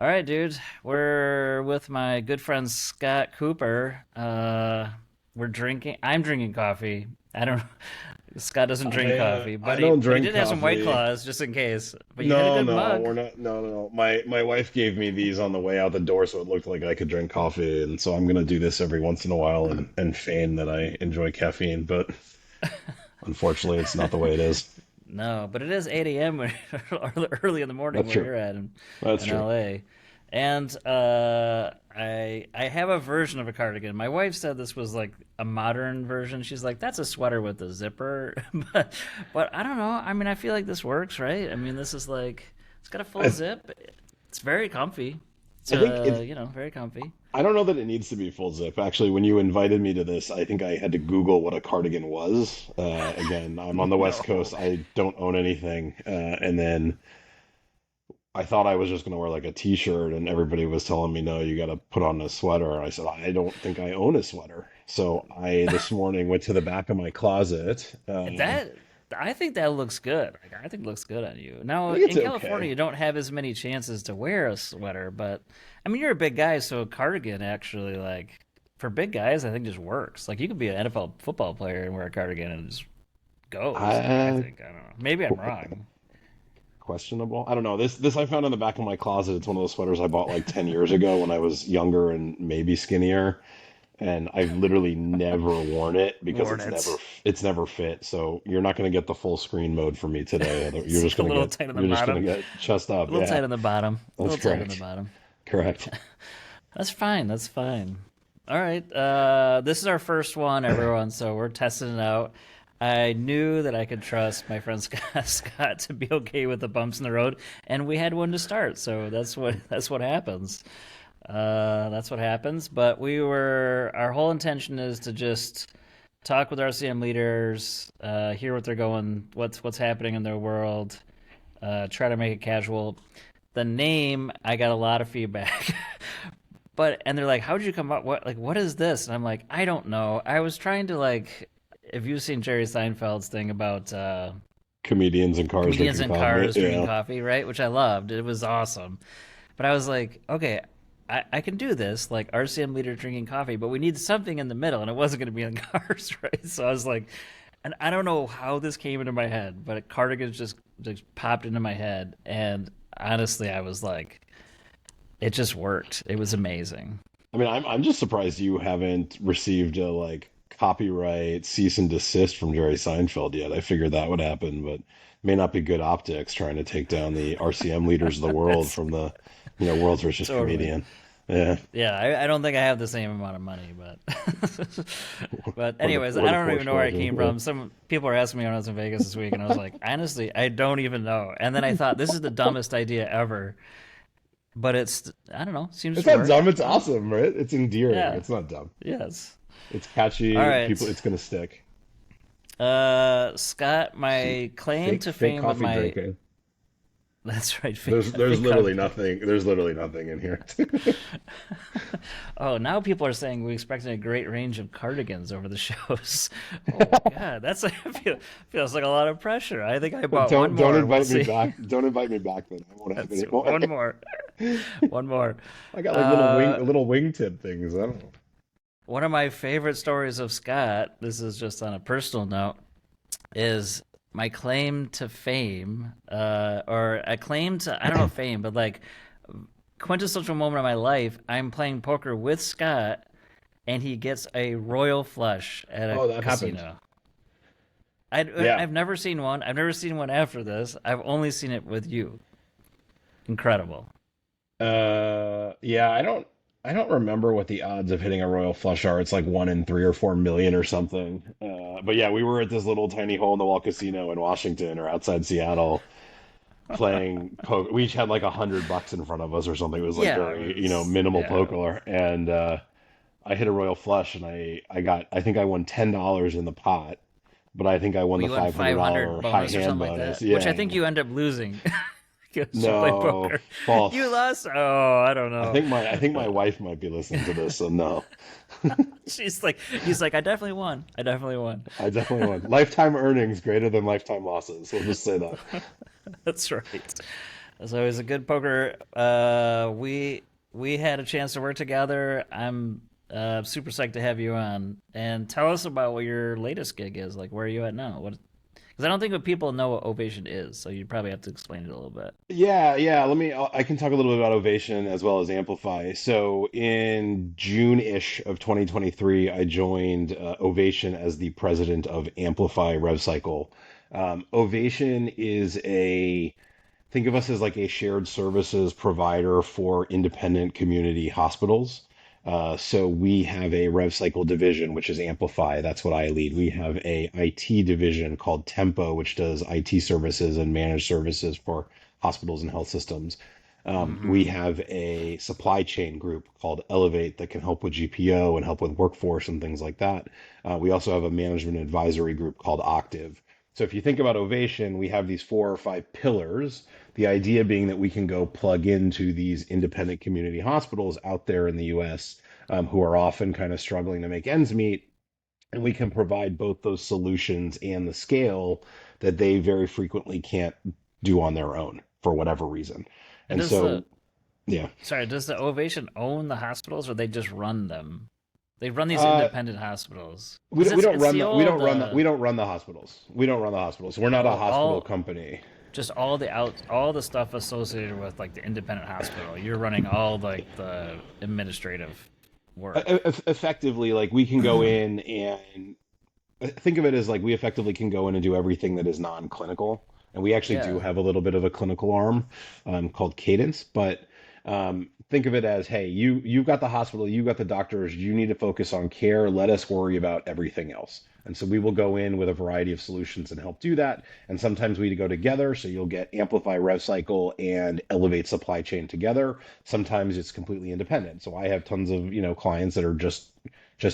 All right, dude. We're with my good friend Scott Cooper. We're drinking. I'm drinking coffee. I don't. Scott doesn't drink coffee, I but he don't but he drink did have some White coffee. Claws just in case. But you had a No, good no, mug. we're not. No, no, no. My wife gave me these on the way out the door, so it looked like I could drink coffee, and so I'm gonna do this every once in a while and feign that I enjoy caffeine, but unfortunately, it's not the way it is. No, but it is 8 a.m. early in the morning That's where true. you're at That's in true. LA. And I have a version of a cardigan. My wife said this was like a modern version. She's like, that's a sweater with a zipper. but but I don't know. I mean, I feel like this works, right? I mean, this is like it's got a full I zip. It's very comfy. It's I think it's. very comfy. I don't know that it needs to be full zip. Actually, when you invited me to this, I think I had to Google what a cardigan was. Again, I'm on the West No. Coast. I don't own anything, and then I thought I was just going to wear like a t-shirt, and everybody was telling me, no, you got to put on a sweater. And I said, I don't think I own a sweater. So I this morning went to the back of my closet. That I think that looks good. Like, I think it looks good on you. I Now think it's in California, okay. you don't have as many chances to wear a sweater, but I mean you're a big guy, so a cardigan actually like for big guys, I think just works. Like you could be an NFL football player and wear a cardigan and it just goes. I Uh, think I don't know. Maybe I'm wrong. Questionable. I don't know. This I found in the back of my closet. It's one of those sweaters I bought like 10 years ago when I was younger and maybe skinnier. And I've literally never worn it because Worn it. it's never fit. So you're not going to get the full screen mode for me today. It's a little tight on the You're just going bottom. to get chest A up. little Yeah, tight on the bottom. A that's little tight on the correct. bottom. Correct. That's fine. That's fine. All right. This is our first one, everyone. So we're testing it out. I knew that I could trust my friend Scott to be okay with the bumps in the road, and we had one to start. So that's what happens. That's what happens. But our whole intention is to just talk with RCM leaders, hear what they're going, what's happening in their world, try to make it casual. The name, I got a lot of feedback. And they're like, "How'd you come up? What is this?" And I'm like, "I don't know. I was trying to like, if you've seen Jerry Seinfeld's thing about Comedians in cars comedians drinking in coffee. cars drinking Yeah. coffee, right? Which I loved. It was awesome. But I was like, okay, I can do this, like RCM leader drinking coffee, but we need something in the middle, and it wasn't going to be in cars, right? So I was like, and I don't know how this came into my head, but cardigans just popped into my head, and honestly, I was like, it just worked. It was amazing. I mean, I'm just surprised you haven't received a like copyright cease and desist from Jerry Seinfeld yet. I figured that would happen, but may not be good optics trying to take down the RCM leaders of the world That's from the, world's richest totally. comedian. Yeah. Yeah, I don't think I have the same amount of money, but but anyways, Or I the don't even know Porsche where I collection. came Yeah. from. Some people are asking me when I was in Vegas this week, and I was like, honestly, I don't even know. And then I thought this is the dumbest idea ever, but I don't know, seems It's to not work. dumb, it's So awesome, right? It's endearing. yeah, It's not dumb. yes. It's All catchy. People, right, it's gonna stick. Scott, my claim to Fake fame with coffee my drinking. that's right, There's fake coffee literally drinking. nothing. There's literally nothing in here. Oh, now people are saying we expecting a great range of cardigans over the shows. Oh my god, feels like a lot of pressure. I think I bought one Don't more. We'll invite me see. back. Don't invite me back. Then I won't have That's any more. one more. One more. I got like Uh, little wingtip things. I don't know. One of my favorite stories of Scott. This is just on a personal note. Is my claim to fame, or a claim to I don't know fame, but like quintessential moment of my life. I'm playing poker with Scott, and he gets a royal flush at a Oh, that happened. casino. Yeah. I've never seen one. I've never seen one after this. I've only seen it with you. Incredible. Yeah. I don't remember what the odds of hitting a royal flush are. It's like 1 in 3 or 4 million or something. But yeah, we were at this little tiny hole in the wall casino in Washington or outside Seattle playing poker. We each had like $100 in front of us or something. It was like Yeah, very, minimal yeah. poker. And I hit a royal flush and I think I won $10 in the pot, but I think I won Well, the you won five hundred 500 dollar high bonus or hand something like bonus. that, which I Yeah. think you end up losing because you play No, poker. You false. lost. Oh, I don't know. I think my wife might be listening to this, so no. He's like, I definitely won. I definitely won. I definitely won. Lifetime earnings greater than lifetime losses. We'll just say that. That's right. So he's a good poker. We had a chance to work together. I'm super psyched to have you on. And tell us about what your latest gig is. Like, where are you at now? What? Because I don't think that people know what Ovation is, so you probably have to explain it a little bit. Yeah. I can talk a little bit about Ovation as well as Amplify. So in June-ish of 2023, I joined Ovation as the president of Amplify RevCycle. Ovation is think of us as like a shared services provider for independent community hospitals. So we have a rev cycle division, which is Amplify. That's what I lead. We have a IT division called Tempo, which does IT services and managed services for hospitals and health systems. We Mm-hmm. have a supply chain group called Elevate that can help with GPO and help with workforce and things like that. We also have a management advisory group called Octave. So if you think about Ovation, we have these 4 or 5 pillars. The idea being that we can go plug into these independent community hospitals out there in the US, who are often kind of struggling to make ends meet. And we can provide both those solutions and the scale that they very frequently can't do on their own for whatever reason. And And does the so, yeah. does the Ovation own the hospitals, or they just run them? They run these Uh, independent hospitals we because don't we don't it's run the the we don't old run the we don't run the hospitals. We don't run the hospitals. We're not a hospital all company. just all the stuff associated with like the independent hospital. You're running all like the administrative work. Effectively, like we can go in and think of it as like we effectively can go in and do everything that is non-clinical. And we actually do Yeah, have a little bit of a clinical arm called Cadence, but think of it as, hey, you've got the hospital, you've got the doctors, you need to focus on care. Let us worry about everything else. And so we will go in with a variety of solutions and help do that. And sometimes we go together, so you'll get Amplify Rev Cycle and Elevate Supply Chain together. Sometimes it's completely independent. So I have tons of clients that are just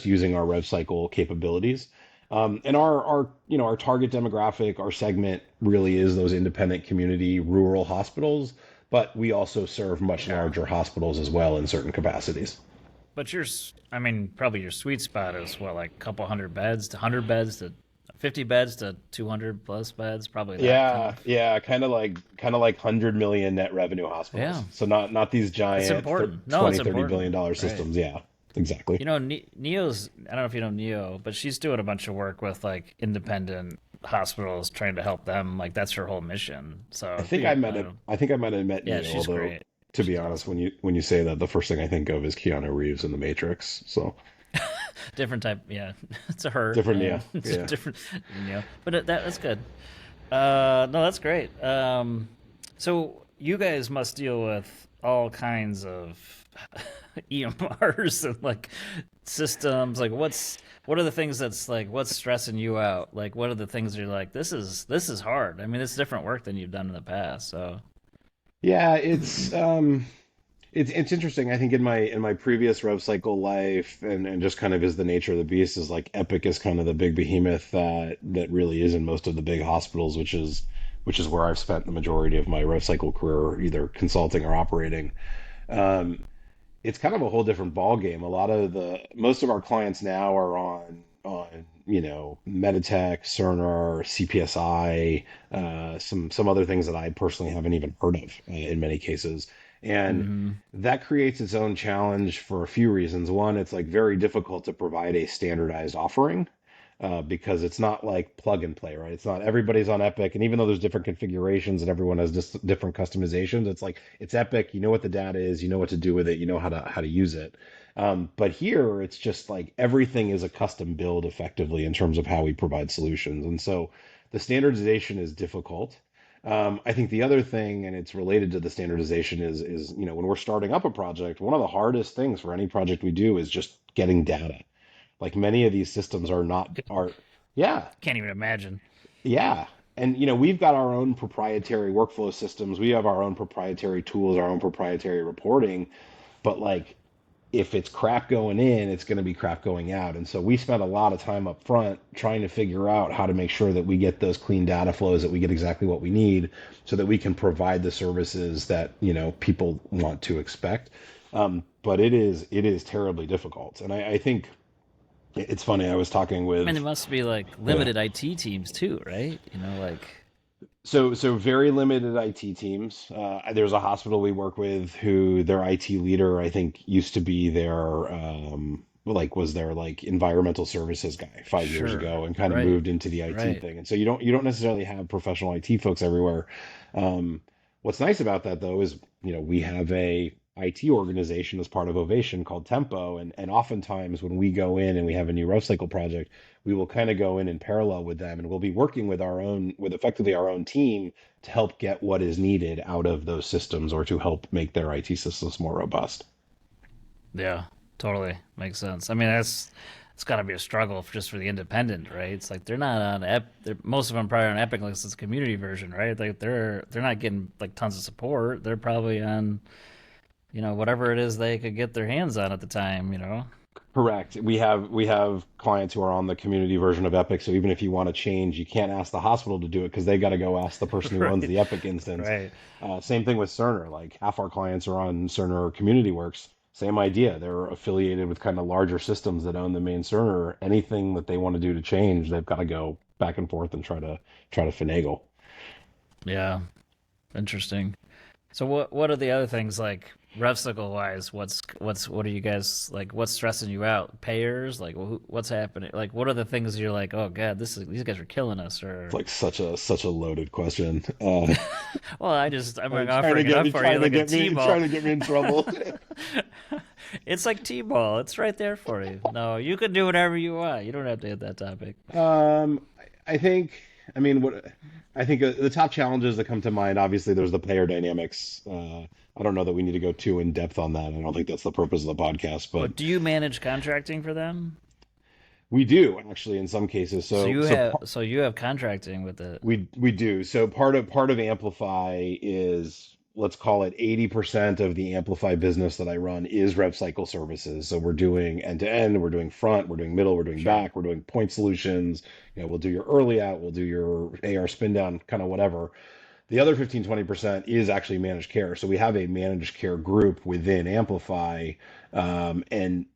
using our Rev Cycle capabilities. And our target demographic, our segment really is those independent community rural hospitals, but we also serve much yeah. larger hospitals as well in certain capacities. But I mean, probably your sweet spot is what, like a couple hundred beds to 100 beds to 50 beds to 200 plus beds, probably that kind of. Yeah, kind of like 100 million net revenue hospitals. Yeah, So not these it's giant important. No, it's 20, 30 billion important. dollar Right. systems. Yeah, exactly. You know, Neo's. I don't know if you know Neo, but she's doing a bunch of work with like independent hospitals, trying to help them. Like that's her whole mission. I So, think I met him. I think I might have met yeah, Neo, she's although great. to be She's honest, awesome. when you say that, the first thing I think of is Keanu Reeves in The Matrix. So Different type. Yeah, it's a her. different Neo. It's a Yeah. different Neo, but that's good. No, that's great. So you guys must deal with all kinds of EMRs and like systems. Like, what are the things that's like what's stressing you out? Like, what are the things you're like, this is hard. I mean, it's different work than you've done in the past. So, Yeah, it's interesting. I think in my previous rev cycle life and just kind of is the nature of the beast is like Epic is kind of the big behemoth that really is in most of the big hospitals, which is where I've spent the majority of my rev cycle career, either consulting or operating. Um, it's kind of a whole different ball game. Most of our clients now are on Meditech, Cerner, CPSI, some other things that I personally haven't even heard of in many cases. And hmm that creates its own challenge for a few reasons. One, it's like very difficult to provide a standardized offering because it's not like plug and play, right? It's not everybody's on Epic, and even though there's different configurations and everyone has just different customizations, it's like it's Epic. You know what the data is, you know what to do with it, you know how to use it. But here, it's just like everything is a custom build effectively in terms of how we provide solutions, and so the standardization is difficult. I think the other thing, and it's related to the standardization, is when we're starting up a project, one of the hardest things for any project we do is just getting data. Like many of these systems are not are yeah, can't even imagine. yeah. And we've got our own proprietary workflow systems. We have our own proprietary tools, our own proprietary reporting, but like if it's crap going in, it's going to be crap going out. And so we spent a lot of time up front trying to figure out how to make sure that we get those clean data flows, that we get exactly what we need so that we can provide the services that, people want to expect. But it is terribly difficult. And I think it's funny. I was talking And with, it must be like yeah. limited IT teams too, right? You know, like So very limited IT teams. There's a hospital we work with who their IT leader, I think, used to be their was their like environmental services guy 5 years Sure. ago and kind of Right. moved into the IT Right. thing. And so you don't necessarily have professional IT folks everywhere. What's nice about that though is, we have a IT organization as part of Ovation called Tempo, and oftentimes when we go in and we have a new rev cycle project, we will kind of go in parallel with them, and we'll be working with effectively our own team to help get what is needed out of those systems or to help make their IT systems more robust. Yeah. Totally makes sense. I mean, it's got to be a struggle just for the independent, right? It's like they're not on most of them probably on Epic, like it's a community version, right? Like they're not getting like tons of support. They're probably on whatever it is they could get their hands on at the time. Correct. We have clients who are on the community version of Epic, so even if you want to change, you can't ask the hospital to do it because they got to go ask the person who owns Right. the Epic instance. Right. Same thing with Cerner. Like half our clients are on Cerner Community Works. Same idea. They're affiliated with kind of larger systems that own the main Cerner. Anything that they want to do to change, they've got to go back and forth and try to finagle. Yeah. Interesting. So what are the other things like RevCycle wise? What are you guys like? What's stressing you out? Payers? Like what's happening? Like what are the things you're like? Oh God, these guys are killing us. It's Or like such a loaded question. well, I'm Are you like trying to offering it get up me for you trying to like a get me T-ball. trying to get me in trouble? It's like T-ball. It's right there for you. No, you can do whatever you want. You don't have to hit that topic. I think, I mean, what I think the top challenges that come to mind, obviously, there's the player dynamics. I don't know that we need to go too in depth on that. I don't think that's the purpose of the podcast, but But do you manage contracting for them? we do actually in some cases. So you have contracting with it. We do. So part of Amplify is, let's call it 80% of the Amplify business that I run is rev cycle services. So we're doing end to end, we're doing front, we're doing middle, we're doing Sure. back, we're doing point solutions. We'll do your early out, we'll do your AR spin down, kind of whatever. The other 15-20% is actually managed care. So we have a managed care group within Amplify, and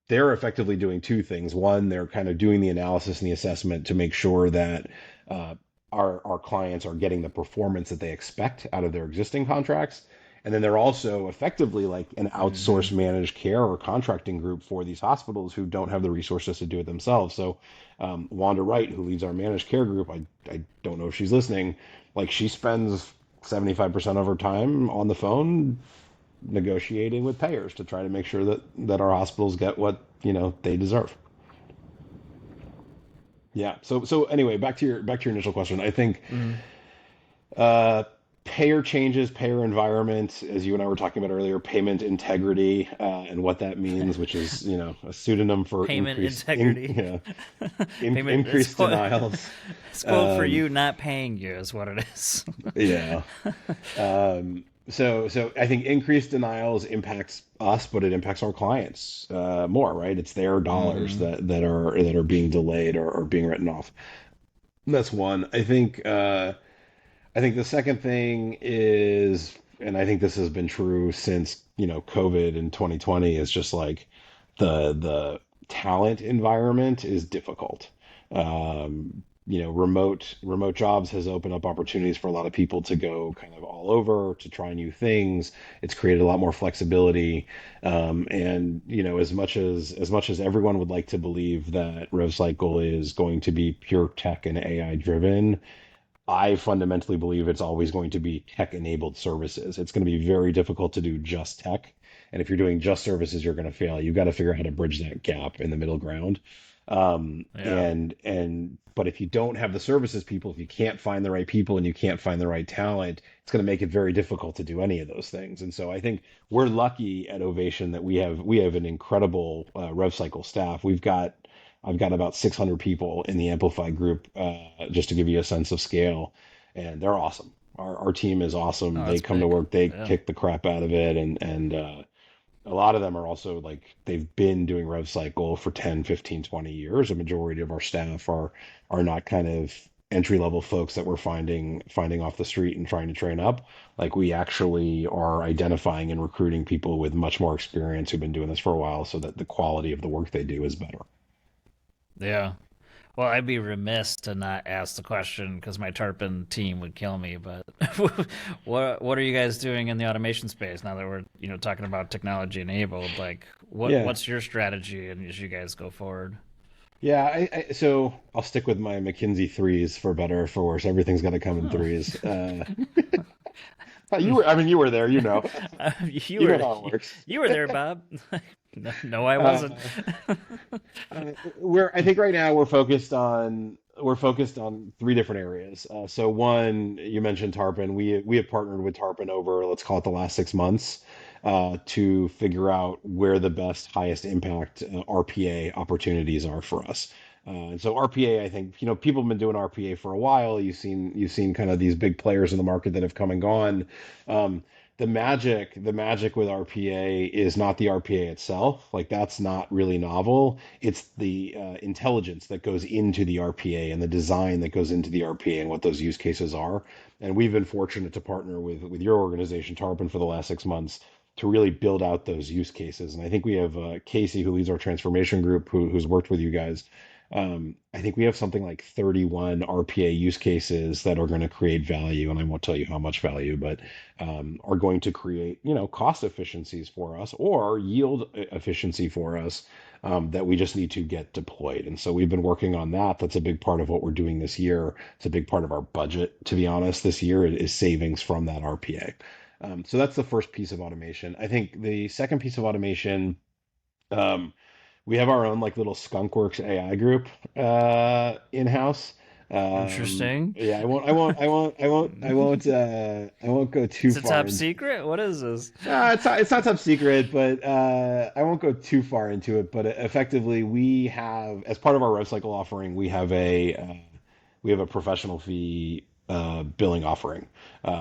they're effectively doing two things. One, they're kind of doing the analysis and the assessment to make sure that uh, our clients are getting the performance that they expect out of their existing contracts. And then they're also effectively like an Hmm. outsourced managed care or contracting group for these hospitals who don't have the resources to do it themselves. So Wanda Wright, who leads our managed care group, I don't know if she's listening, like she spends 75% of her time on the phone negotiating with payers to try to make sure that our hospitals get what they deserve. Yeah. So anyway, back to your initial question. I think Hmm. uh, payer changes, payer environment, as you and I were talking about earlier, payment integrity, and what that means, which is a pseudonym for Payment integrity. Payment. It's increased quote. denials. It's quote for Um, you not paying you is what it is. yeah. So I think increased denials impacts us, but it impacts our clients more, right? It's their dollars Hmm. that are being delayed or being written off. That's one. I think the second thing is, and I think this has been true since COVID in 2020, is just like the talent environment is difficult. Remote jobs has opened up opportunities for a lot of people to go kind of all over to try new things. It's created a lot more flexibility, and as much as everyone would like to believe that RevCycle is going to be pure tech and AI driven, I fundamentally believe it's always going to be tech enabled services. It's going to be very difficult to do just tech. And if you're doing just services, you're going to fail. You've got to figure out how to bridge that gap in the middle ground. Yeah. But if you don't have the services people, if you can't find the right people and you can't find the right talent, it's going to make it very difficult to do any of those things. And so I think we're lucky at Ovation that we have an incredible rev cycle staff. I've got about 600 people in the Amplify group, just to give you a sense of scale, and they're awesome. Our team is awesome. Oh, They that's come to big. work, they Yeah. kick the crap out of it, and a lot of them are also like they've been doing rev cycle for 10, 15, 20 years. A majority of our staff are not kind of entry level folks that we're finding off the street and trying to train up. Like we actually are identifying and recruiting people with much more experience who've been doing this for a while so that the quality of the work they do is better. Yeah. Well, I'd be remiss to not ask the question because my Tarpon team would kill me. But what are you guys doing in the automation space now that we're talking about technology enabled? Like, Yeah. what's your strategy and as you guys go forward? Yeah, so I'll stick with my McKinsey threes for better or for worse. Everything's got to come in Oh. threes. I mean, you were there, you know. You You know were how it works. you were there, Bob. No, no, I wasn't. Uh, I think right now we're focused on three different areas. So one, you mentioned Tarpon. We have partnered with Tarpon over, let's call it the last 6 months, to figure out where the best, highest impact RPA opportunities are for us. And so RPA, I think, people have been doing RPA for a while. You've seen kind of these big players in the market that have come and gone. Um, the magic with RPA is not the RPA itself. Like that's not really novel. It's the intelligence that goes into the RPA and the design that goes into the RPA and what those use cases are. And we've been fortunate to partner with your organization, Tarpon, for the last 6 months to really build out those use cases. And I think we have Casey, who leads our transformation group, who's worked with you guys. I think we have something like 31 RPA use cases that are going to create value, and I won't tell you how much value, but are going to create, cost efficiencies for us or yield efficiency for us that we just need to get deployed. And so we've been working on that. That's a big part of what we're doing this year. It's a big part of our budget, to be honest, this year is savings from that RPA. So that's the first piece of automation. I think the second piece of automation, um, we have our own like little skunkworks AI group in house. Interesting. Yeah, I won't go too It's a far top into. secret. What is this? It's not top secret, but I won't go too far into it. But effectively, we have, as part of our rev cycle offering, we have a professional fee billing offering.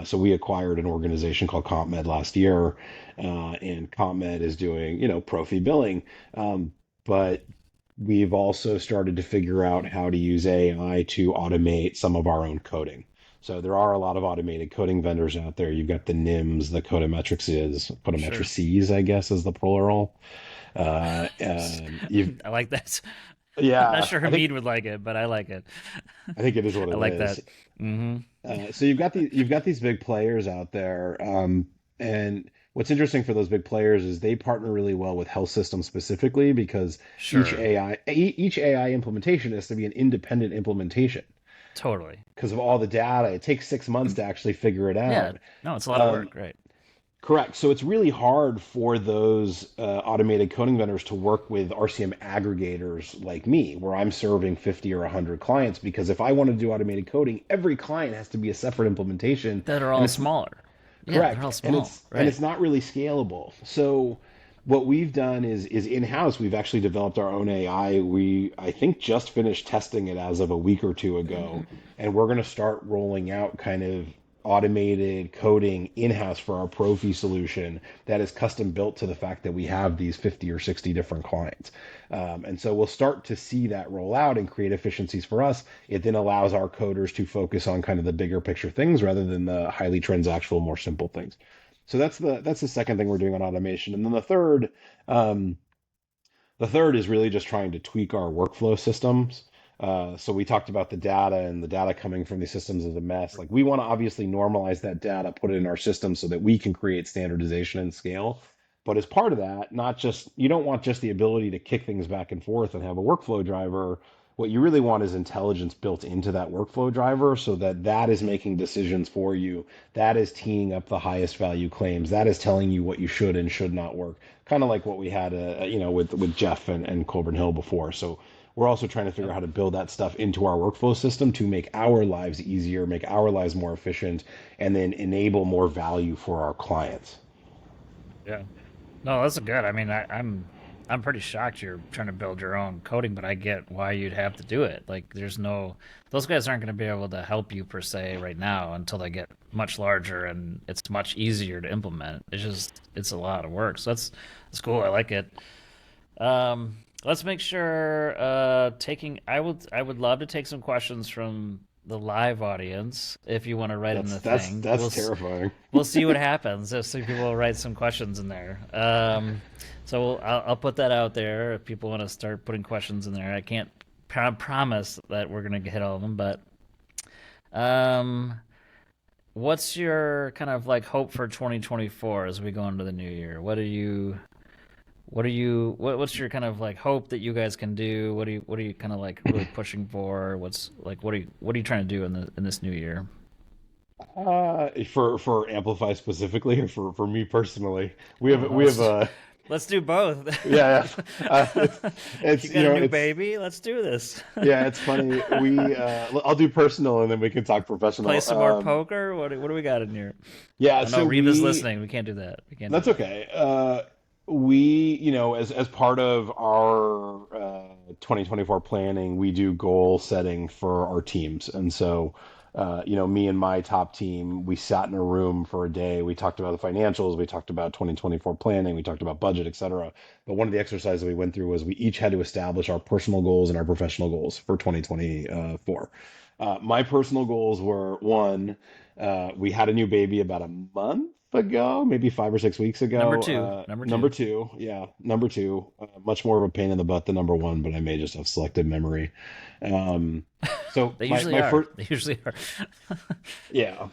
So we acquired an organization called CompMed last year, and CompMed is doing, pro fee billing. But we've also started to figure out how to use AI to automate some of our own coding. So there are a lot of automated coding vendors out there. You've got the NIMS, the Sure. Codemetrices, I guess is the plural. You've I like that. Not Yeah, sure I think Hamid would like it, but I like it. I think it is what I it like is. that. Hmm. So you've got these big players out there, and what's interesting for those big players is they partner really well with health systems specifically because Sure. each AI implementation has to be an independent implementation Totally. because of all the data. It takes 6 months to actually figure it Yeah. out. No, it's a lot of Um, work, right? Correct. So it's really hard for those automated coding vendors to work with RCM aggregators like me, where I'm serving 50 or 100 clients. Because if I want to do automated coding, every client has to be a separate implementation, That are and all it's smaller. Yeah, they're correct, all and small. it's Right. not really scalable. So what we've done is in-house, we've actually developed our own AI. I think just finished testing it as of a week or two ago, and we're going to start rolling out kind of automated coding in-house for our Profi solution that is custom built to the fact that we have these 50 or 60 different clients. And so we'll start to see that roll out and create efficiencies for us. It then allows our coders to focus on kind of the bigger picture things rather than the highly transactional, more simple things. So that's the second thing we're doing on automation. And then um, the third is really just trying to tweak our workflow systems. So we talked about the data and the data coming from these systems is a mess. Like we want to obviously normalize that data, put it in our system so that we can create standardization and scale. But as part of that, not just you don't want just the ability to kick things back and forth and have a workflow driver. What you really want is intelligence built into that workflow driver so that that is making decisions for you. That is teeing up the highest value claims. That is telling you what you should and should not work, kind of like what we had, with Jeff and Colburn Hill before. So we're also trying to figure Yep. out how to build that stuff into our workflow system to make our lives easier, make our lives more efficient, and then enable more value for our clients. Yeah. No, that's good. I mean, I'm pretty shocked you're trying to build your own coding, but I get why you'd have to do it. Like, there's no those guys aren't going to be able to help you per se right now until they get much larger and it's much easier to implement. It's a lot of work. So that's cool. I like it. Let's make sure taking I would love to take some questions from the live audience if you want to write in That's the that's thing. that's terrifying. We'll see what happens. If some people will write some questions in there. So I'll put that out there if people want to start putting questions in there. I can't promise that we're gonna hit all of them. But um, what's your kind of like hope for 2024 as we go into the new year? What's your kind of like hope that you guys can do? What are you kind of like really pushing for? What's like what are you trying to do in this new year? For Amplify specifically, or for me personally, we have Oh, we have let's do both. yeah, yeah. If It's you got a new it's baby, let's do this. yeah, it's funny. I'll do personal and then we can talk Play professional. some more poker. What do we got in here? Yeah, Oh no, so Reva's we listening. We can't do that. We can't do that's that. okay. We, as part of our 2024 planning, we do goal setting for our teams. And so, me and my top team, we sat in a room for a day. We talked about the financials, we talked about 2024 planning, we talked about budget, et cetera. But one of the exercises we went through was we each had to establish our personal goals and our professional goals for 2024. My personal goals were one, we had a new baby about a month ago, maybe 5 or 6 weeks Number ago. two. Number Number two. two, yeah, number two, much more of a pain in the butt than number one, but I may just have selective memory. Um, so They my usually my are. first, They usually are. yeah.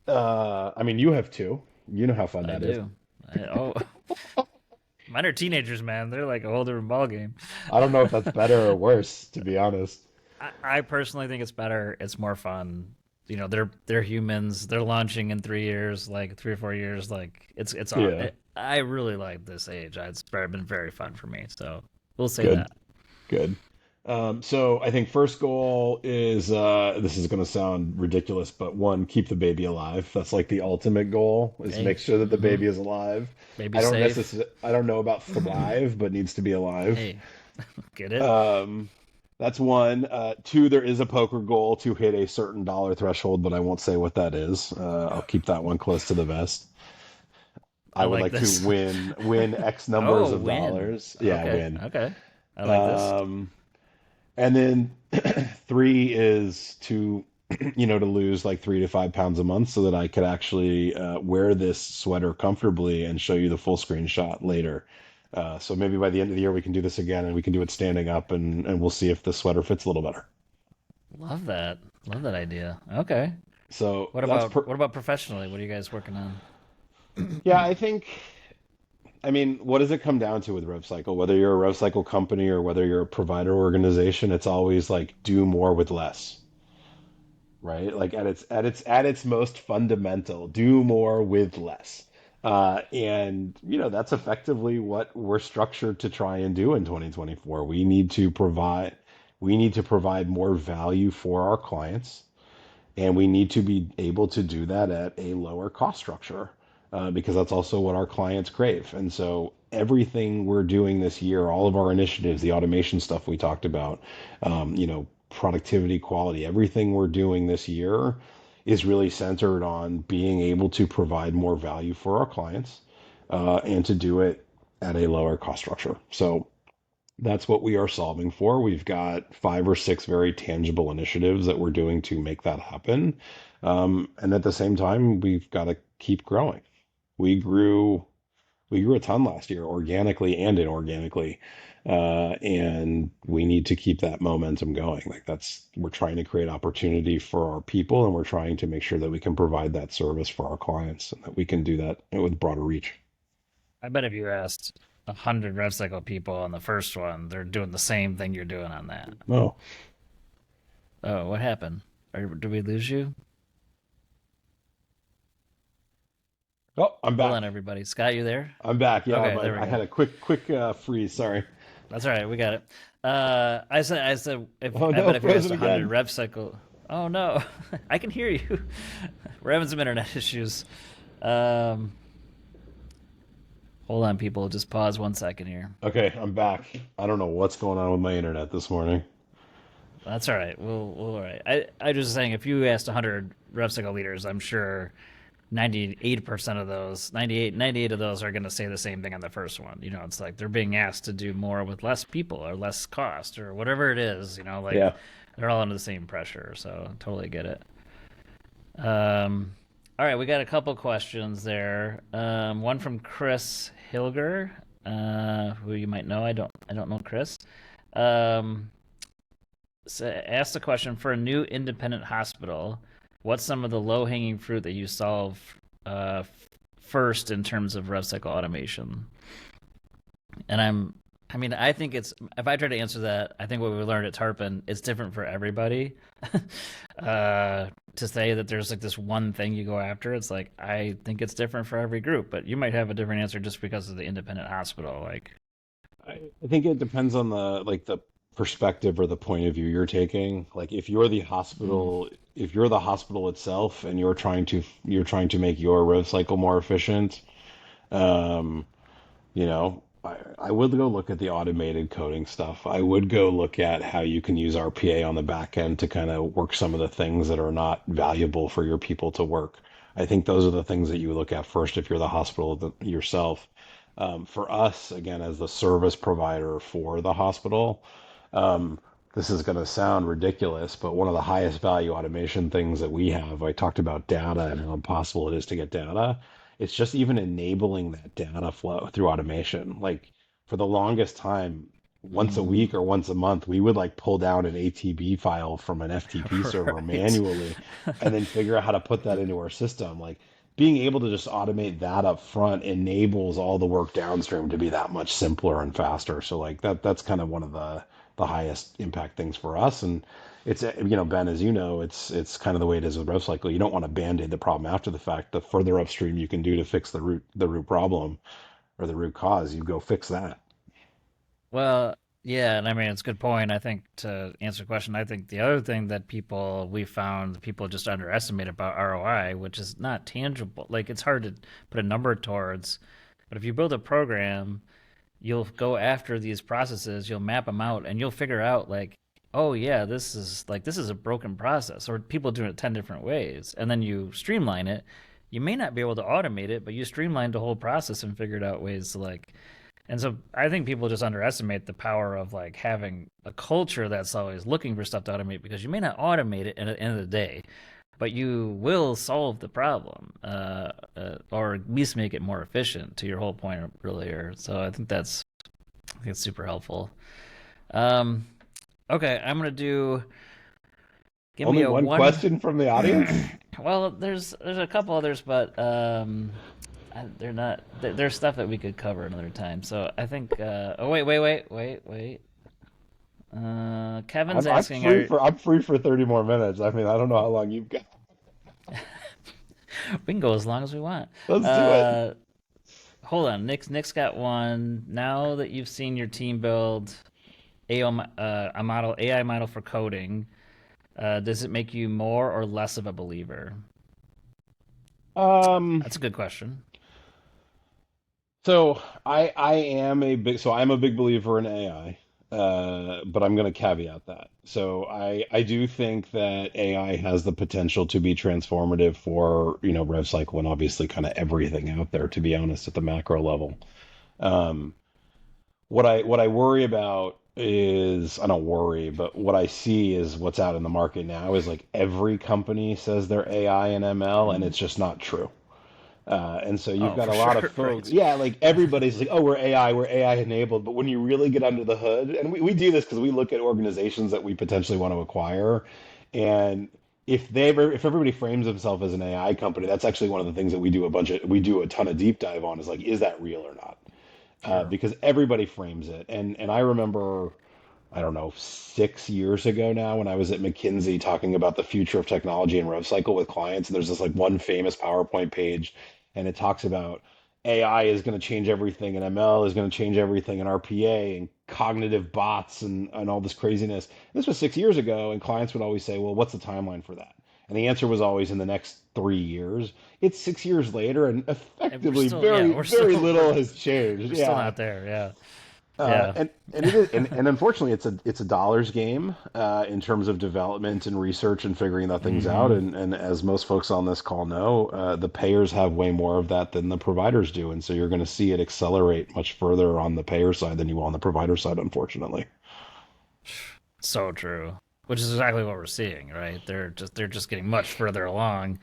I mean, you have two. You know how fun I that is. do. Oh, mine are teenagers, man. They're like a whole different ballgame. I don't know if that's better or worse, to be honest. I personally think it's better. It's more fun. They're humans. They're launching in 3 years, like 3 or 4 years. Like it's all. Yeah, I really like this age. Been very fun for me. So we'll say good, that. good. So I think first goal is this is going to sound ridiculous, but one, keep the baby alive. That's like the ultimate goal is Hey, make sure that the mm-hmm. baby is alive. Baby safe. I don't know about thrive, but needs to be alive. Hey, get it? Um, that's one. Two, there is a poker goal to hit a certain dollar threshold, but I won't say what that is. I'll keep that one close to the vest. I I would like like to this. win X numbers Oh, of win. dollars. Yeah, Okay, win. okay. I like this. Um, and then three is to, to lose like 3 to 5 pounds a month so that I could actually wear this sweater comfortably and show you the full screenshot later. So maybe by the end of the year we can do this again and we can do it standing up and we'll see if the sweater fits a little better. Love that. Love that idea. Okay. So What that's about what about professionally? What are you guys working on? yeah, I mean, what does it come down to with RevCycle? Whether you're a RevCycle company or whether you're a provider organization, it's always like do more with less, right? Like at its most fundamental, do more with less. And that's effectively what we're structured to try and do in 2024. We need to provide more value for our clients, and we need to be able to do that at a lower cost structure, because that's also what our clients crave. And so everything we're doing this year, all of our initiatives, the automation stuff we talked about, productivity, quality, everything we're doing this year is really centered on being able to provide more value for our clients, and to do it at a lower cost structure. So that's what we are solving for. We've got 5 or 6 very tangible initiatives that we're doing to make that happen. And at the same time, we've got to keep growing. We grew we grew a ton last year, organically and inorganically. And we need to keep that momentum going. Like we're trying to create opportunity for our people, and we're trying to make sure that we can provide that service for our clients and that we can do that with broader reach. I bet if you asked 100 RevCycle people on the first one, they're doing the same thing you're doing on that. Oh, Oh, what happened? Did we lose you? oh, I'm Hold on, back. everybody. Scott, you there? I'm back. Yeah, Okay, but there we I had go. a quick freeze. Sorry. That's all right. We got it. I said, if Oh I no, bet if you asked frozen 100 again. RevCycle, oh no, I can hear you. We're having some internet issues. Um, Hold on, people. Just pause 1 second here. Okay, I'm back. I don't know what's going on with my internet this morning. That's all right. We'll all right. I just saying, if you asked 100 RevCycle leaders, I'm sure 98% of those, 98 of those are going to say the same thing on the first one. It's like they're being asked to do more with less people or less cost or whatever it is. Like Yeah. they're all under the same pressure. So totally get it. Um, all right, we got a couple questions there. One from Chris Hilger, who you might know. I don't know Chris. Um, ask the question for a new independent hospital. What's some of the low hanging fruit that you solve first in terms of rev cycle automation? And I mean, I think it's, if I try to answer that, I think what we learned at Tarpon, it's different for everybody. To say that there's like this one thing you go after, it's like, I think it's different for every group, but you might have a different answer just because of the independent hospital. Like, I think it depends on the perspective or the point of view you're taking. Like mm, if you're the hospital itself and you're trying to make your rev cycle more efficient, um, I would go look at the automated coding stuff. I would go look at how you can use RPA on the back end to kind of work some of the things that are not valuable for your people to work. I think those are the things that you look at first if you're the hospital yourself. For us, again, as the service provider for the hospital, um, this is going to sound ridiculous, but one of the highest value automation things that we have, I talked about data and how impossible it is to get data. It's just even enabling that data flow through automation. Like for the longest time, once a mm, week or once a month, we would like pull down an ATB file from an FTP server right. manually and then figure out how to put that into our system. Like being able to just automate that up front enables all the work downstream to be that much simpler and faster. So like that's kind of one of the highest impact things for us. And it's Ben, as you know, it's kind of the way it is with rev cycle. You don't want to band-aid the problem after the fact. The further upstream you can do to fix the root problem or the root cause, you go fix that. Well, yeah, and I mean it's a good point. I think to answer the question, I think the other thing that we found people just underestimate about ROI, which is not tangible. Like it's hard to put a number towards, but if you build a program, you'll go after these processes, you'll map them out, and you'll figure out like, oh yeah, this is a broken process, or people do it 10 different ways, and then you streamline it. You may not be able to automate it, but you streamlined the whole process and figured out ways to like, and so I think people just underestimate the power of like having a culture that's always looking for stuff to automate because you may not automate it at the end of the day, but you will solve the problem, or at least make it more efficient. To your whole point earlier, so I think it's super helpful. Um, okay, I'm gonna do. Give me Only a one one. question from the audience? Well, there's a couple others, but they're not. There's stuff that we could cover another time. So I think. Oh wait. Kevin's asking, are I'm free for 30 more minutes. I mean, I don't know how long you've got. we can go as long as we want. Let's do it. Uh, hold on. Nick's got one. Now that you've seen your team build a model AI model for coding, does it make you more or less of a believer? Um, That's a good question. I'm a big believer in AI, but I'm going to caveat that. So I do think that AI has the potential to be transformative for, rev cycle and obviously kind of everything out there, to be honest, at the macro level. Um, what I worry about is, I don't worry, but what I see is what's out in the market now is like every company says they're AI and ML, and Mm. it's just not true. And so you've Oh, got for a lot of sure, folks, right? yeah, like everybody's like, oh, we're AI enabled. But when you really get under the hood, and we do this because we look at organizations that we potentially want to acquire, and if everybody frames themselves as an AI company, that's actually one of the things that we do a ton of deep dive on is like, is that real or not? Sure. Because everybody frames it. And I remember, I don't know, 6 years ago now when I was at McKinsey talking about the future of technology and rev cycle with clients. And there's this like one famous PowerPoint page, and it talks about AI is going to change everything, and ML is going to change everything, and RPA and cognitive bots and all this craziness. And this was 6 years ago, and clients would always say, well, what's the timeline for that? And the answer was always in the next 3 years. It's 6 years later, and And we're effectively still, yeah, very, we're very still little has changed. we're still Yeah. not there. Yeah, yeah. And it is and unfortunately it's a dollars game in terms of development and research and figuring that things out, Mm-hmm. and as most folks on this call know, the payers have way more of that than the providers do, and so you're going to see it accelerate much further on the payer side than you will on the provider side, unfortunately. So true. Which is exactly what we're seeing, right? They're just getting much further along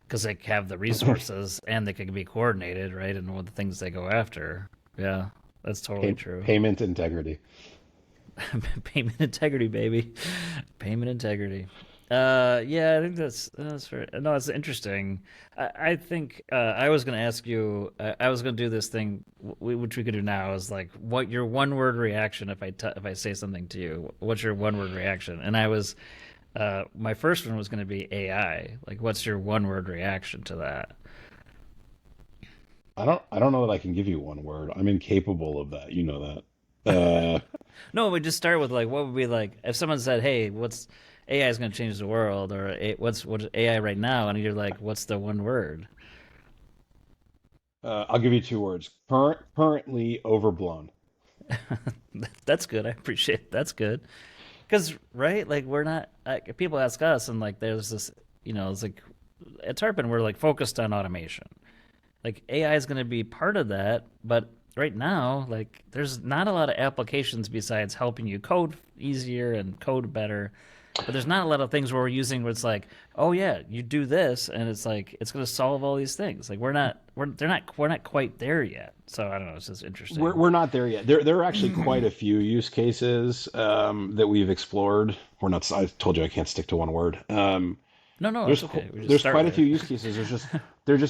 because they have the resources and they can be coordinated, right? And what the things they go after. Yeah, that's totally true. Payment integrity. Payment integrity, baby. Payment integrity. Yeah, I think that's fair. No, it's interesting. I think I was going to ask you. I was going to do this thing, which we could do now, is like, what your one word reaction if I say something to you? What's your one word reaction? And I was my first one was going to be AI. Like, what's your one word reaction to that? I don't know that I can give you one word. I'm incapable of that. You know that. No, we just start with like, what would be like if someone said, "Hey, what's AI is going to change the world," or what's AI right now, and you're like, "What's the one word?" I'll give you two words. Currently overblown. That's good. I appreciate it. That's good. Because right, like we're not. People ask us, and like there's this, it's like at Tarpon we're like focused on automation. Like AI is going to be part of that, but right now, like there's not a lot of applications besides helping you code easier and code better. But there's not a lot of things where we're using where it's like, oh yeah, you do this, and it's like it's going to solve all these things. Like we're not quite there yet. So I don't know. It's just We're interesting. we're not there yet. There are actually quite a few use cases that we've explored. We're not. I told you I can't stick to one word. No, no, There's that's qu- okay. We just there's start quite a few there. use cases.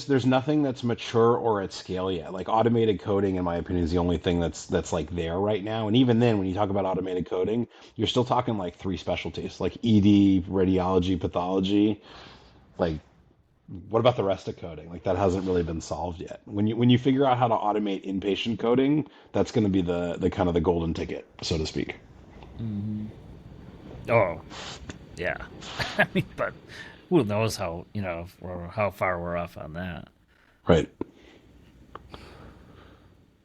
There's nothing that's mature or at scale yet. Like automated coding, in my opinion, is the only thing that's like there right now. And even then, when you talk about automated coding, you're still talking like three specialties, like ED, radiology, pathology. Like, what about the rest of coding? Like that hasn't really been solved yet. When you figure out how to automate inpatient coding, that's going to be the kind of the golden ticket, so to speak. Hmm. Oh, yeah. I mean, but who knows how how far we're off on that. Right.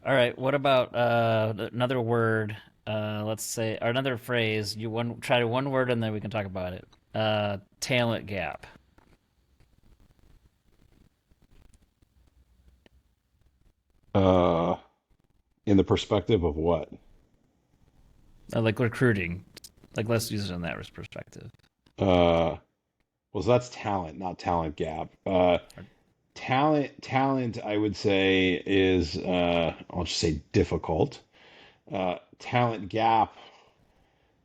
All right. What about another word? Let's say or another phrase. You one try to one word and then we can talk about it. Talent gap. Uh, in the perspective of what? Like recruiting. Like let's use it in that perspective. Uh, well, so that's talent, not talent gap. Talent, I would say is I'll just say difficult. Talent gap,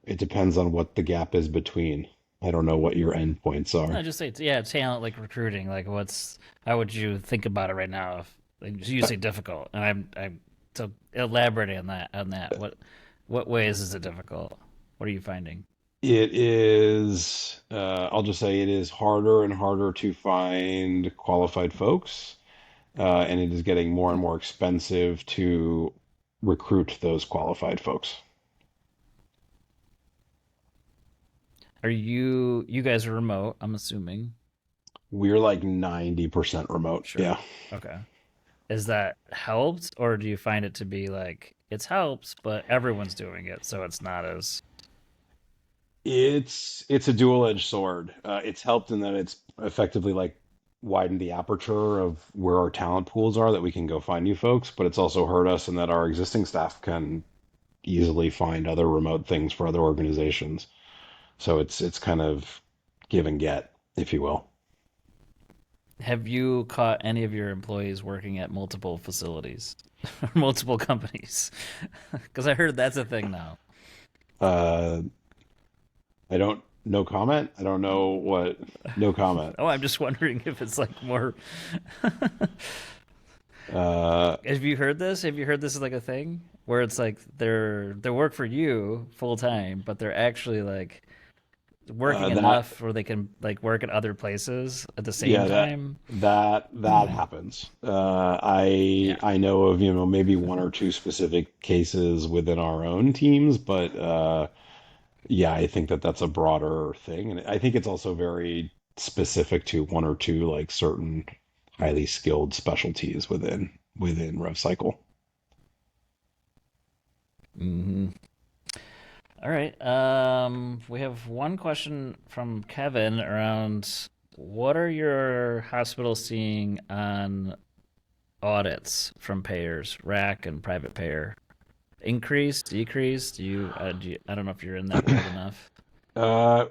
it depends on what the gap is between. I don't know what your endpoints No, are. just say yeah, talent like recruiting. Like what's how would you think about it right now? If like, you say difficult, and I'm so elaborating on that. What ways is it difficult? What are you finding? It is, I'll just say it is harder and harder to find qualified folks, and it is getting more and more expensive to recruit those qualified folks. Are you guys are remote? I'm assuming. We're like 90% remote. Sure. Yeah. Okay. Is that helped, or do you find it to be like it's helps, but everyone's doing it, so it's not as It's a dual-edged sword. It's helped in that it's effectively like widened the aperture of where our talent pools are that we can go find new folks, but it's also hurt us in that our existing staff can easily find other remote things for other organizations. So it's kind of give and get, if you will. have you caught any of your employees working at multiple facilities, multiple companies? Because I heard that's a thing now. Uh, I don't no comment. I don't know what no comment. Oh, I'm just wondering if it's like more. Uh, Have you heard this? Have you heard this is like a thing where it's like they work for you full time, but they're actually like working that enough where they can like work at other places at the same Yeah, that time. that happens. I Yeah. I know of, maybe one or two specific cases within our own teams, but yeah, I think that that's a broader thing, and I think it's also very specific to one or two like certain highly skilled specialties within RevCycle. Hmm. All right. We have one question from Kevin around what are your hospitals seeing on audits from payers, RAC and private payer? Increase, decrease? I don't know if you're in that world enough. Uh,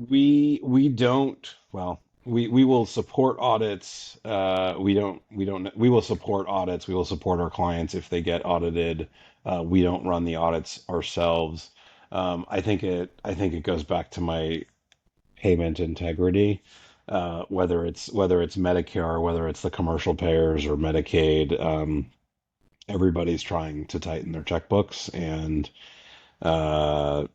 we don't. Well, we will support audits. We will support audits. We will support our clients if they get audited. We don't run the audits ourselves. I think it goes back to my payment integrity, whether it's Medicare, whether it's the commercial payers or Medicaid. Everybody's trying to tighten their checkbooks, and uh,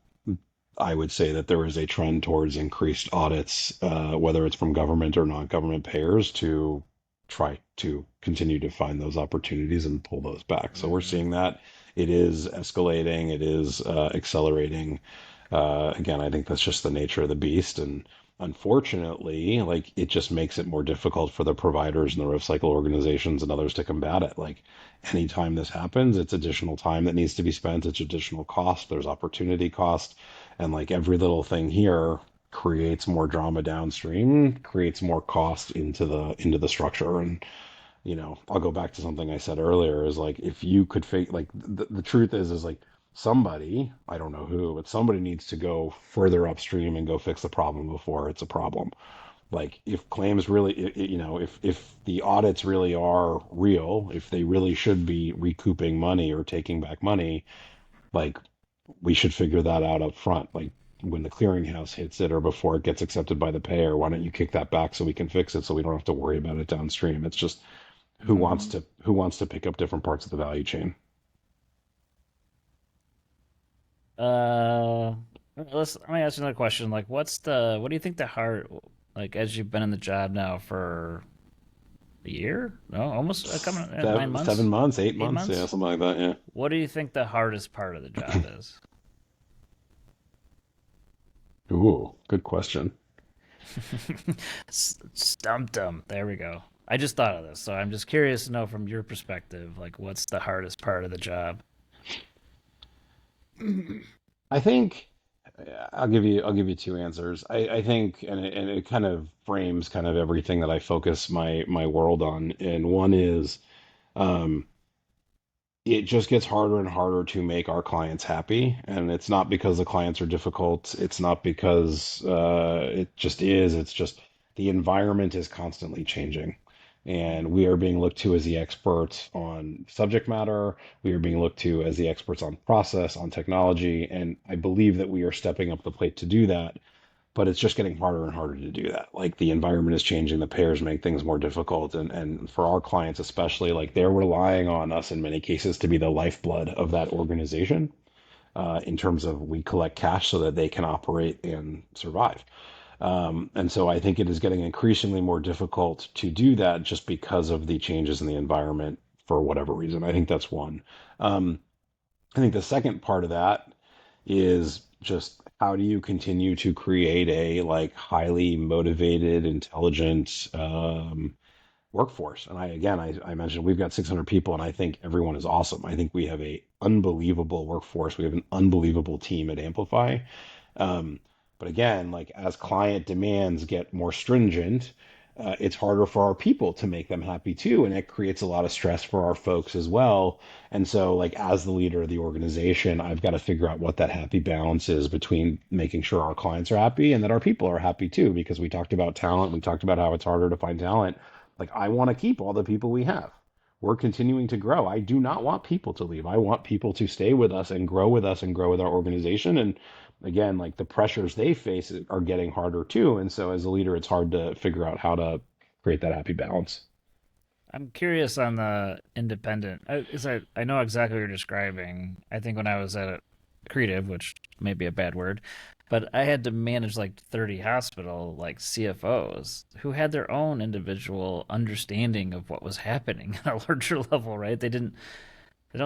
I would say that there is a trend towards increased audits, whether it's from government or non-government payers, to try to continue to find those opportunities and pull those back. So we're Mm-hmm. seeing that it is escalating, it is accelerating. Again, I think that's just the nature of the beast, and unfortunately, like it just makes it more difficult for the providers and the rev cycle organizations and others to combat it. Like anytime this happens, it's additional time that needs to be spent, it's additional cost, there's opportunity cost, and like every little thing here creates more drama downstream, creates more cost into the structure. And I'll go back to something I said earlier, is like if you could fake, like the truth is like somebody, I don't know who, but somebody needs to go further upstream and go fix the problem before it's a problem. Like if claims really, if the audits really are real, if they really should be recouping money or taking back money, like we should figure that out up front. Like when the clearinghouse hits it or before it gets accepted by the payer, why don't you kick that back so we can fix it so we don't have to worry about it downstream? It's just Mm-hmm. who wants to pick up different parts of the value chain. Uh, let me ask you another question. Like, what do you think the hard, like, as you've been in the job now for a year? No, almost coming 9 months, 7 months, 8 months, yeah, 8 months. something like that. Yeah. What do you think the hardest part of the job is? Ooh, good question. Stumped them. There we go. I just thought of this, so I'm just curious to know from your perspective, like, what's the hardest part of the job? I think I'll give you two answers. I think, and it kind of frames kind of everything that I focus my world on. And one is, um, it just gets harder and harder to make our clients happy. And it's not because the clients are difficult. It's not because it just is. It's just the environment is constantly changing. And we are being looked to as the experts on subject matter. We are being looked to as the experts on process, on technology. And I believe that we are stepping up the plate to do that, but it's just getting harder and harder to do that. Like the environment is changing, the payers make things more difficult, and for our clients especially, like they're relying on us in many cases to be the lifeblood of that organization. In terms of we collect cash so that they can operate and survive. And so I think it is getting increasingly more difficult to do that just because of the changes in the environment for whatever reason. I think that's one. Um, I think the second part of that is just how do you continue to create a like highly motivated, intelligent workforce? And I mentioned we've got 600 people, and I think everyone is awesome. I think we have a unbelievable workforce. We have an unbelievable team at Amplify. Um, but again, like as client demands get more stringent, it's harder for our people to make them happy too, and it creates a lot of stress for our folks as well. And so, like as the leader of the organization, I've got to figure out what that happy balance is between making sure our clients are happy and that our people are happy too. Because we talked about talent, we talked about how it's harder to find talent. Like I want to keep all the people we have. We're continuing to grow. I do not want people to leave. I want people to stay with us and grow with us and grow with our organization. And again, like the pressures they face are getting harder too. And so as a leader, it's hard to figure out how to create that happy balance. I'm curious on the independent. I know exactly what you're describing. I think when I was at Creative, which may be a bad word, but I had to manage like 30 hospital like CFOs who had their own individual understanding of what was happening at a larger level, right? They don't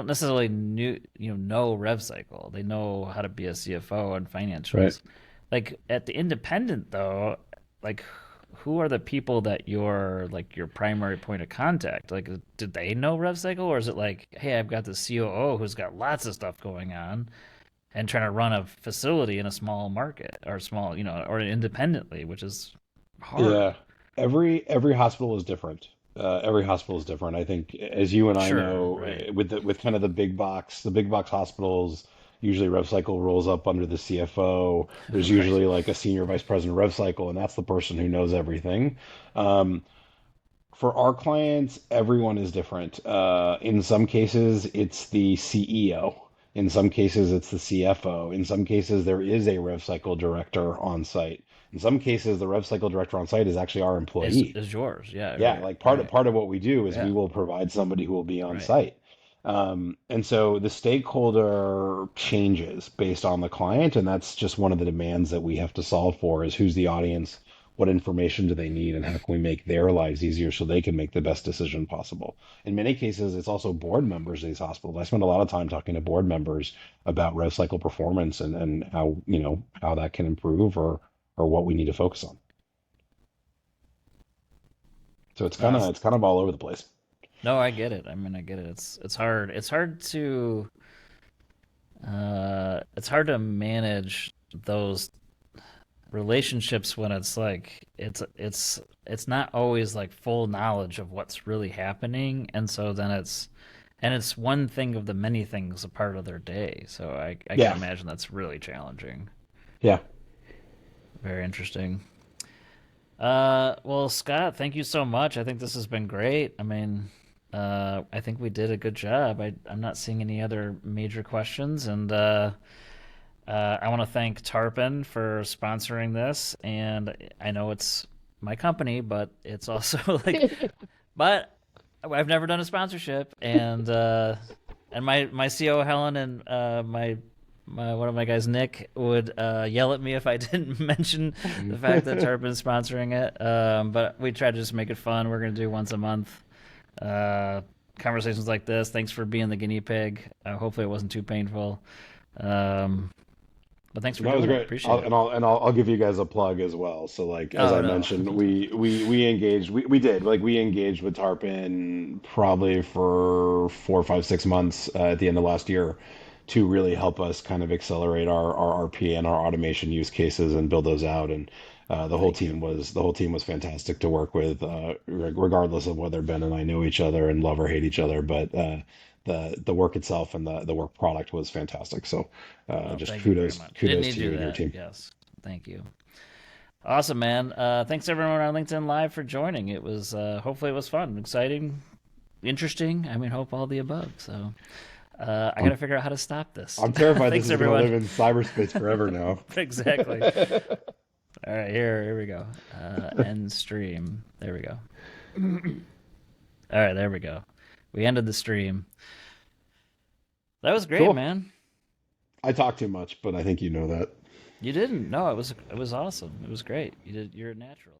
necessarily know rev cycle. They know how to be a CFO and Right. financials. Like at the independent though, like who are the people that you're like your primary point of contact? Like did they know rev cycle, or is it like, hey, I've got the COO who's got lots of stuff going on and trying to run a facility in a small market or small, or independently, which is hard. Yeah. Every hospital is different. Every hospital is different. I think, as you and I Sure, know, right. with kind of the big box hospitals, usually RevCycle rolls up under the CFO. There's Right. usually like a senior vice president of RevCycle, and that's the person who knows everything. Um, for our clients, everyone is different. In some cases, it's the CEO. In some cases, it's the CFO. In some cases, there is a rev cycle director on site. In some cases, the rev cycle director on site is actually our employee. Is yours. Yeah, Yeah, right, like right. part of what we do is we Yeah, will provide somebody who will be on right. site. And so the stakeholder changes based on the client, and that's just one of the demands that we have to solve for is who's the audience, what information do they need, and how can we make their lives easier so they can make the best decision possible. In many cases, it's also board members of these hospitals. I spend a lot of time talking to board members about rev cycle performance and how, how that can improve or what we need to focus on. So That's, it's kind of all over the place. no, I get it. I mean, I get it. It's hard. It's hard to manage those relationships when it's like it's not always like full knowledge of what's really happening, and so then it's one thing of the many things a part of their day. So I can Yeah. imagine that's really challenging. Yeah. Very interesting. Well, Scott, thank you so much. I think this has been great. I mean, I think we did a good job. I'm not seeing any other major questions, and I want to thank Tarpon for sponsoring this. And I know it's my company, but it's also like, but I've never done a sponsorship, and my CO Helen and my one of my guys Nick would yell at me if I didn't mention the fact that Tarpon's sponsoring it. But we try to just make it fun. We're gonna do once a month. Conversations like this. Thanks for being the guinea pig. Hopefully it wasn't too painful. Um, but thanks for That was doing it. great. Appreciate it. I'll give you guys a plug as well. So like as Oh I no. mentioned, we engaged we did like we engaged with Tarpon probably for 4, 5, 6 months at the end of last year to really help us kind of accelerate our RP and our automation use cases and build those out. And Thank you. the whole team was fantastic to work with, regardless of whether Ben and I know each other and love or hate each other. But the work itself and the work product was fantastic. So Well, just thank you very much. Didn't kudos need to to you do and your that. team. Yes. Thank you. Awesome, man. Thanks everyone on LinkedIn Live for joining. It was hopefully it was fun, exciting, interesting. I mean, hope all the above. So I got I'm to figure out how to stop this. I'm terrified this Thanks is going to everyone. live in cyberspace forever now. Exactly. All right, here we go. End stream. There we go. All right, there we go. We ended the stream. That was great, Cool. man. I talk too much, but I think you know that. You didn't. No, it was awesome. It was great. You're a natural.